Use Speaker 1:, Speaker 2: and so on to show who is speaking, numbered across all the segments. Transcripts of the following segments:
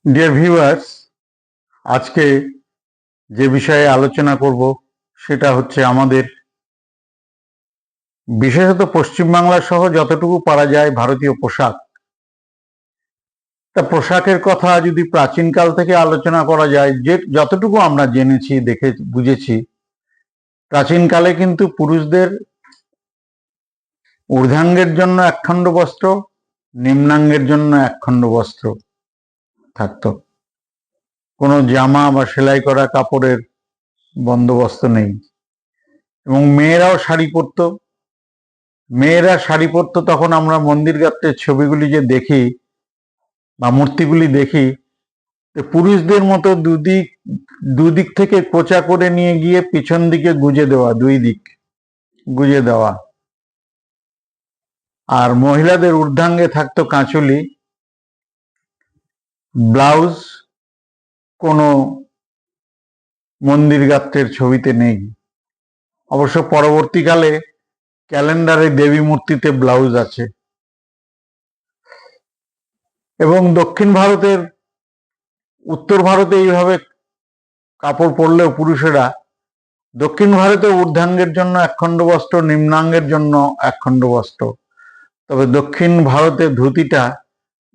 Speaker 1: Dear viewers, আজকে যে বিষয়ে আলোচনা করব সেটা হচ্ছে আমাদের বিশেষত পশ্চিমবাংলা সহ যতটুকু পারা যায় ভারতীয় পোশাক। তা পোশাকের কথা যদি প্রাচীনকাল থেকে আলোচনা করা যায়, যে যতটুকু আমরা জেনেছি, দেখে বুঝেছি, প্রাচীনকালে কিন্তু পুরুষদের ঊর্ধ্বাঙ্গের জন্য একখণ্ড বস্ত্র, নিম্নাঙ্গের জন্য একখণ্ড বস্ত্র থাকতো। কোনো জামা বা সেলাই করা কাপড়ের বন্দোবস্ত নেই। এবং মেয়েরাও শাড়ি পরতো। মেয়েরা শাড়ি পরতো তখন আমরা মন্দির গাত্রের ছবিগুলি যে দেখি বা মূর্তিগুলি দেখি, পুরুষদের মতো দুদিক থেকে কোঁচা করে নিয়ে গিয়ে পিছন দিকে গুজে দেওয়া, দুই দিক গুজে দেওয়া। আর মহিলাদের ঊর্ধ্বাঙ্গে থাকতো কাঁচুলি, ব্লাউজ কোনো মন্দির গাত্রের ছবিতে নেই। অবশ্য পরবর্তীকালে ক্যালেন্ডারে দেবী মূর্তিতে ব্লাউজ আছে। এবং দক্ষিণ ভারতের, উত্তর ভারতে এইভাবে কাপড় পরলেও পুরুষেরা দক্ষিণ ভারতে ঊর্ধ্বাঙ্গের জন্য একখণ্ড বস্ত্র, নিম্নাঙ্গের জন্য একখণ্ড বস্ত্র। তবে দক্ষিণ ভারতে ধুতিটা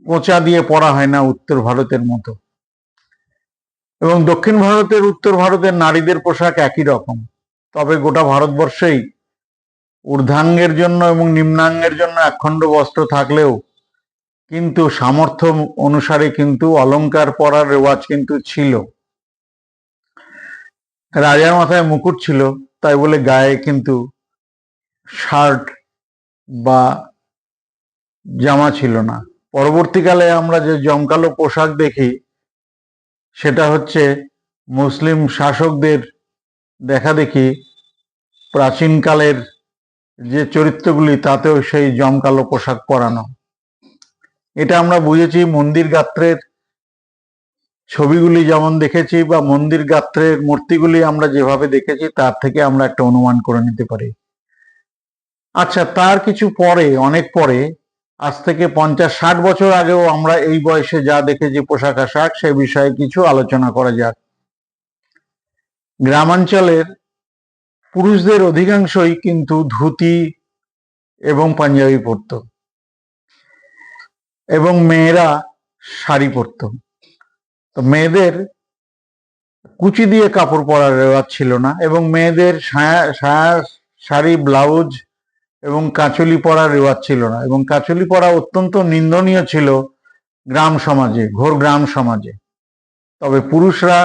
Speaker 1: কোঁচা দিয়ে পরা হয় না উত্তর ভারতের মতো। এবং দক্ষিণ ভারতের, উত্তর ভারতের নারীদের পোশাক একই রকম। তবে গোটা ভারতবর্ষেই ঊর্ধ্বাঙ্গের জন্য এবং নিম্নাঙ্গের জন্য একখণ্ড বস্ত্র থাকলেও কিন্তু সামর্থ্য অনুসারে কিন্তু অলংকার পরার রেওয়াজ কিন্তু ছিল। রাজার মাথায় মুকুট ছিল, তাই বলে গায়ে কিন্তু শার্ট বা জামা ছিল না। পরবর্তীকালে আমরা যে জমকালো পোশাক দেখি সেটা হচ্ছে মুসলিম শাসকদের দেখা দেখি। প্রাচীনকালের যে চরিত্রগুলি, তাতেও সেই জমকালো পোশাক পরানো। এটা আমরা বুঝেছি মন্দির গাত্রের ছবিগুলি যেমন দেখেছি বা মন্দির গাত্রের মূর্তিগুলি আমরা যেভাবে দেখেছি, তার থেকে আমরা একটা অনুমান করে নিতে পারি। আচ্ছা, তার কিছু পরে, অনেক পরে, আজ থেকে 50-60 বছর আগেও আমরা এই বয়সে যা দেখেছি পোশাক আশাক, সে বিষয়ে কিছু আলোচনা করা যাক। গ্রামাঞ্চলের পুরুষদের অধিকাংশই কিন্তু ধুতি এবং পাঞ্জাবি পরত এবং মেয়েরা শাড়ি পরত। তো মেয়েদের কুচি দিয়ে কাপড় পরার রেওয়াজ ছিল না, এবং মেয়েদের শাড়ি, ব্লাউজ এবং কাঁচুলি পরার রেওয়াজ ছিল না। এবং কাঁচুলি পরা অত্যন্ত নিন্দনীয় ছিল গ্রাম সমাজে, ঘোর গ্রাম সমাজে। তবে পুরুষরা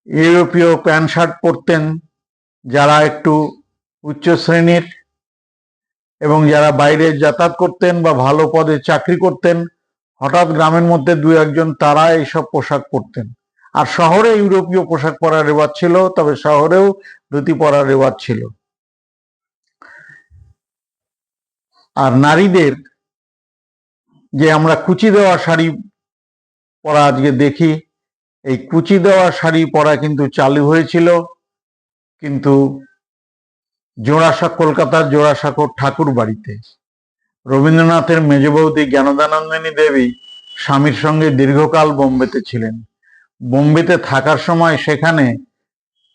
Speaker 1: ইউরোপীয় প্যান্ট শার্ট পরতেন, যারা একটু উচ্চ শ্রেণীর এবং যারা বাইরে যাতায়াত করতেন বা ভালো পদে চাকরি করতেন, হঠাৎ গ্রামের মধ্যে দু একজন তারা এইসব পোশাক পরতেন। আর শহরে ইউরোপীয় পোশাক পরার রেওয়াজ ছিল, তবে শহরেও ধুতি পরার রেওয়াজ ছিল। আর নারীদের যে আমরা কুচি দেওয়া শাড়ি পরা আজকে দেখি, এই কুচি দেওয়া শাড়ি পরা কিন্তু চালু হয়েছিল কিন্তু কলকাতার জোড়াসাঁকোর ঠাকুর বাড়িতে। রবীন্দ্রনাথের মেজ বৌদি জ্ঞানদানন্দিনী দেবী স্বামীর সঙ্গে দীর্ঘকাল বোম্বেতে ছিলেন। বোম্বেতে থাকার সময় সেখানে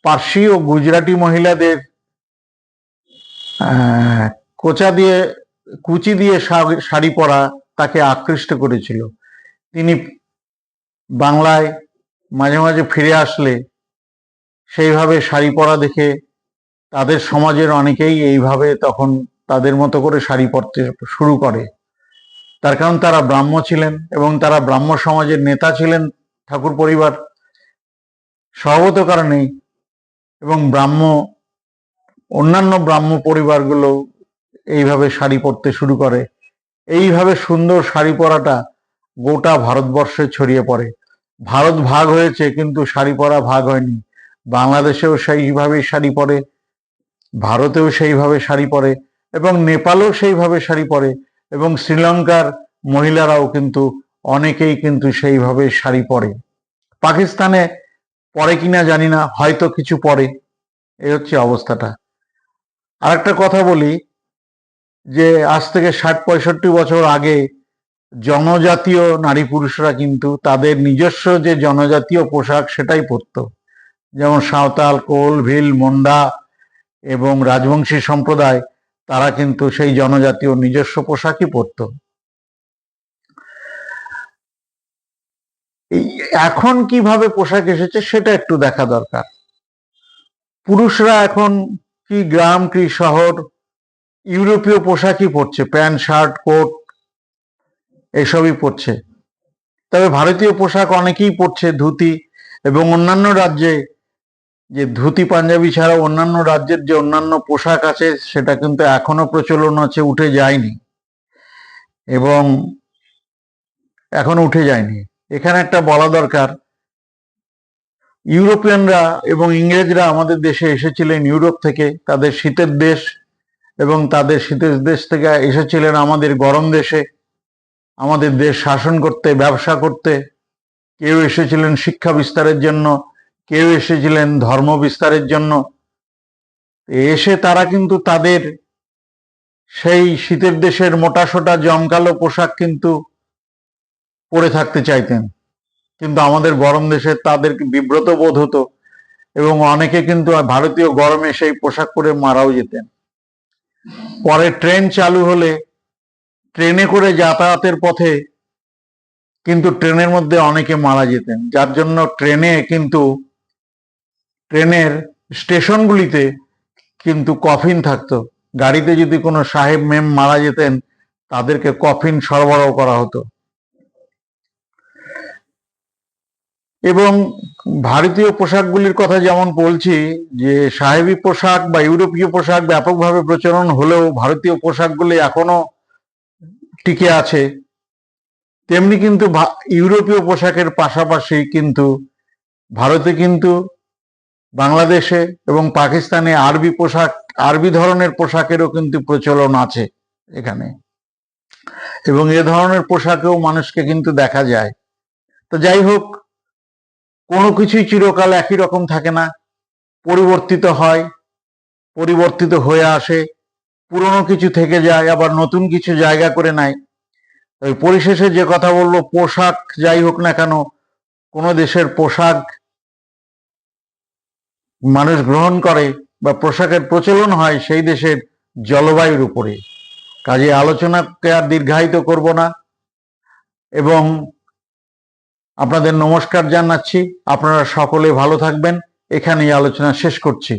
Speaker 1: পার্সি ও গুজরাটি মহিলাদের কুচি দিয়ে শাড়ি পরা তাকে আকৃষ্ট করেছিল। তিনি বাংলায় মাঝে মাঝে ফিরে আসলে সেইভাবে শাড়ি পরা দেখে তাদের সমাজের অনেকেই এইভাবে তখন তাদের মতো করে শাড়ি পরতে শুরু করে। তার কারণ তারা ব্রাহ্ম ছিলেন এবং তারা ব্রাহ্ম সমাজের নেতা ছিলেন, ঠাকুর পরিবার স্বভাবত কারণেই। এবং অন্যান্য ব্রাহ্ম পরিবারগুলো এইভাবে শাড়ি পরতে শুরু করে। এইভাবে সুন্দর শাড়ি পরাটা গোটা ভারতবর্ষে ছড়িয়ে পড়ে। ভারত ভাগ হয়েছে কিন্তু শাড়ি পরা ভাগ হয়নি। বাংলাদেশেও সেইভাবেই শাড়ি পরে, ভারতেও সেইভাবে শাড়ি পরে, এবং নেপালেও সেইভাবে শাড়ি পরে, এবং শ্রীলঙ্কার মহিলারাও কিন্তু অনেকেই কিন্তু সেইভাবে শাড়ি পরে। পাকিস্তানে পরে কিনা জানি না, হয়তো কিছু পরে। এই হচ্ছে অবস্থাটা। আর একটা কথা বলি, যে আজ থেকে 60-65 বছর আগে জনজাতীয় নারী পুরুষরা কিন্তু তাদের নিজস্ব যে জনজাতীয় পোশাক সেটাই পরত, যেমন সাঁওতাল, কোল, ভিল, মুন্ডা এবং রাজবংশী সম্প্রদায়, তারা কিন্তু সেই জনজাতীয় নিজস্ব পোশাকই পরত। এখন কিভাবে পোশাক এসেছে সেটা একটু দেখা দরকার। পুরুষরা এখন কি গ্রাম কি শহর ইউরোপীয় পোশাকই পরছে, প্যান্ট শার্ট কোট এসবই পরছে। তবে ভারতীয় পোশাক অনেকেই পরছে, ধুতি, এবং অন্যান্য রাজ্যে যে ধুতি পাঞ্জাবি ছাড়া অন্যান্য রাজ্যের যে অন্যান্য পোশাক আছে সেটা কিন্তু এখনো প্রচলন আছে, উঠে যায়নি, এবং এখনো উঠে যায়নি। এখানে একটা বলা দরকার, ইউরোপিয়ানরা এবং ইংরেজরা আমাদের দেশে এসেছিলেন ইউরোপ থেকে, তাদের শীতের দেশ, এবং তাদের শীতের দেশ থেকে এসেছিলেন আমাদের গরম দেশে, আমাদের দেশ শাসন করতে, ব্যবসা করতে। কেউ এসেছিলেন শিক্ষা বিস্তারের জন্য, কেউ এসেছিলেন ধর্ম বিস্তারের জন্য। এসে তারা কিন্তু তাদের সেই শীতের দেশের মোটাসোটা জমকালো পোশাক কিন্তু পরে থাকতে চাইতেন, কিন্তু আমাদের গরম দেশে তাদেরকে বিব্রত বোধ হতো, এবং অনেকে কিন্তু ভারতীয় গরমে সেই পোশাক পরে মারাও যেতেন। পরে ট্রেন চালু হলে ট্রেনে করে যাতায়াতের পথে কিন্তু ট্রেনের মধ্যে অনেকে মারা যেতেন, যার জন্য ট্রেনের স্টেশনগুলিতে কিন্তু কফিন থাকতো। গাড়িতে যদি কোনো সাহেব মেম মারা যেতেন তাদেরকে কফিন সরবরাহ করা হতো। এবং ভারতীয় পোশাকগুলির কথা যেমন বলছি, যে সাহেবী পোশাক বা ইউরোপীয় পোশাক ব্যাপকভাবে প্রচলন হলেও ভারতীয় পোশাকগুলি এখনো টিকে আছে, তেমনি কিন্তু ইউরোপীয় পোশাকের পাশাপাশি কিন্তু ভারতে কিন্তু বাংলাদেশে এবং পাকিস্তানে আরবি ধরনের পোশাকেরও কিন্তু প্রচলন আছে এখানে, এবং এ ধরনের পোশাকেও মানুষকে কিন্তু দেখা যায়। তো যাই হোক, কোনো কিছুই চিরকাল একই রকম থাকে না, পরিবর্তিত হয়, পরিবর্তিত হয়ে আসে, পুরনো কিছু থেকে যায়, আবার নতুন কিছু জায়গা করে নেয়। ওই পরিশেষে যে কথা বলবো, পোশাক যাই হোক না কেন, কোনো দেশের পোশাক মানুষ গ্রহণ করে বা পোশাকের প্রচলন হয় সেই দেশের জলবায়ুর উপরে। কাজে আলোচনাকে আর দীর্ঘায়িত করব না, এবং আপনাদের নমস্কার জানাচ্ছি। আপনারা সকলে ভালো থাকবেন, এখানেই আলোচনা শেষ করছি।